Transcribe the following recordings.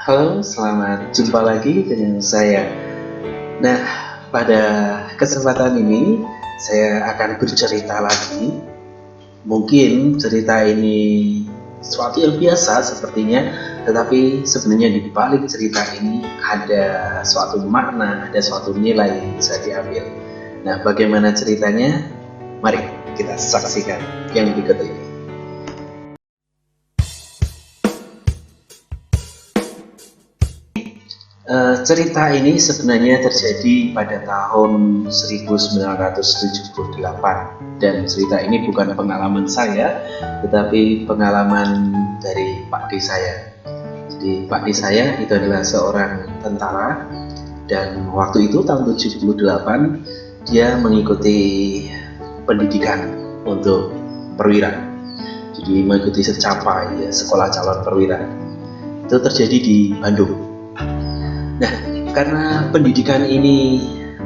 Halo, selamat jumpa lagi dengan saya. Nah, pada kesempatan ini saya akan bercerita lagi. Mungkin cerita ini sesuatu yang biasa sepertinya, tetapi sebenarnya di balik cerita ini ada suatu makna, ada suatu nilai yang bisa diambil. Nah, bagaimana ceritanya? Mari kita saksikan yang berikut ini. Cerita ini sebenarnya terjadi pada tahun 1978 dan cerita ini bukan pengalaman saya tetapi pengalaman dari Pak D saya. Jadi Pak D saya itu adalah seorang tentara dan waktu itu tahun 78 dia mengikuti pendidikan untuk perwira. Jadi mengikuti secapa ya, sekolah calon perwira. Itu terjadi di Bandung. Nah, karena pendidikan ini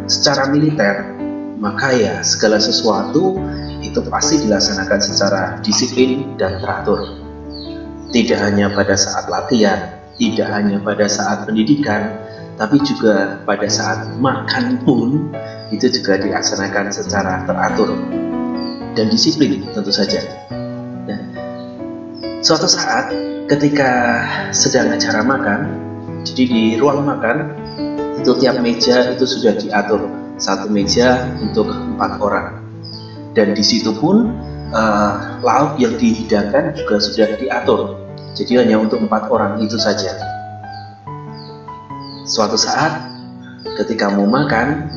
secara militer, maka ya segala sesuatu itu pasti dilaksanakan secara disiplin dan teratur. Tidak hanya pada saat latihan, tidak hanya pada saat pendidikan, tapi juga pada saat makan pun itu juga dilaksanakan secara teratur dan disiplin tentu saja. Nah, suatu saat ketika sedang acara makan, jadi di ruang makan itu tiap meja itu sudah diatur satu meja untuk 4 orang dan di situ pun lauk yang dihidangkan juga sudah diatur, jadi hanya untuk 4 orang itu saja. Suatu saat ketika mau makan,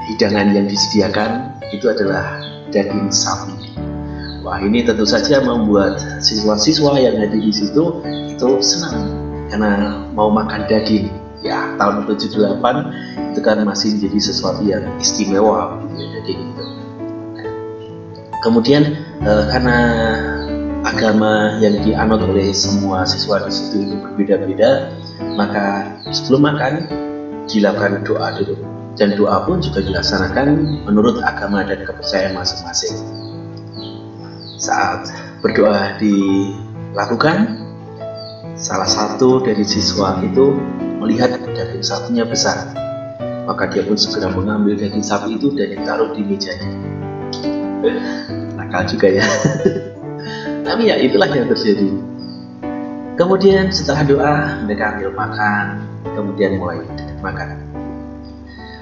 hidangan yang disediakan itu adalah daging sapi. Wah, ini tentu saja membuat siswa-siswa yang ada di situ itu senang karena mau makan daging. Ya, tahun 78 itu kan masih menjadi sesuatu yang istimewa gitu, daging itu. Kemudian karena agama yang dianut oleh semua siswa di situ itu berbeda-beda, maka sebelum makan dilakukan doa dulu, dan doa pun juga dilaksanakan menurut agama dan kepercayaan masing-masing. Saat berdoa dilakukan, salah satu dari siswa itu melihat daging sapinya besar, maka dia pun segera mengambil daging sapi itu dan ditaruh di mejanya. Nakal juga ya. Tapi ya itulah yang terjadi. Kemudian setelah doa mereka ambil makan, kemudian mulai makan.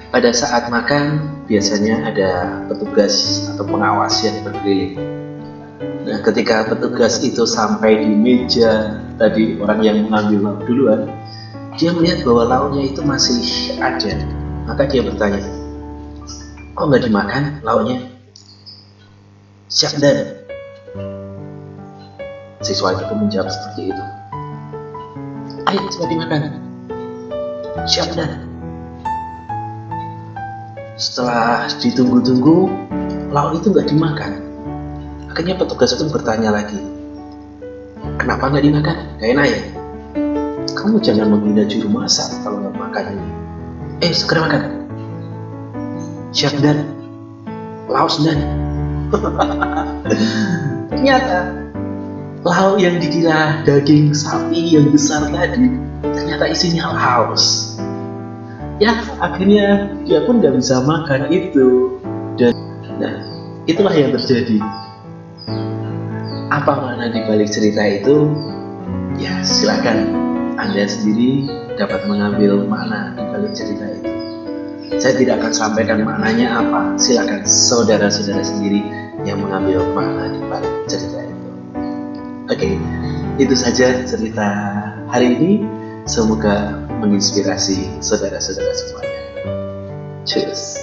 Pada saat makan biasanya ada petugas atau pengawas yang berkeliling. Nah, ketika petugas itu sampai di meja tadi orang yang mengambil lauk duluan, dia melihat bahwa lauknya itu masih ada. Maka dia bertanya, kok nggak dimakan lauknya? Siap dan. Siswa itu menjawab seperti itu. Ayo coba dimakan. Siap dan. Setelah ditunggu-tunggu, lauk itu nggak dimakan. Akhirnya petugas itu bertanya lagi, kenapa nggak dimakan? Gak enak ya? Kamu jangan menghina juru masak kalau nggak makan ini. Segera makan. Siap dan. Laos dan. Ternyata lauk yang dikira daging sapi yang besar tadi ternyata isinya laos. Ya, akhirnya dia pun nggak bisa makan itu. Dan nah, itulah yang terjadi. Apa makna di balik cerita itu? Ya, silakan Anda sendiri dapat mengambil makna di balik cerita itu. Saya tidak akan sampaikan maknanya apa. Silakan saudara-saudara sendiri yang mengambil makna di balik cerita itu. Oke, itu saja cerita hari ini. Semoga menginspirasi saudara-saudara semuanya. Cheers.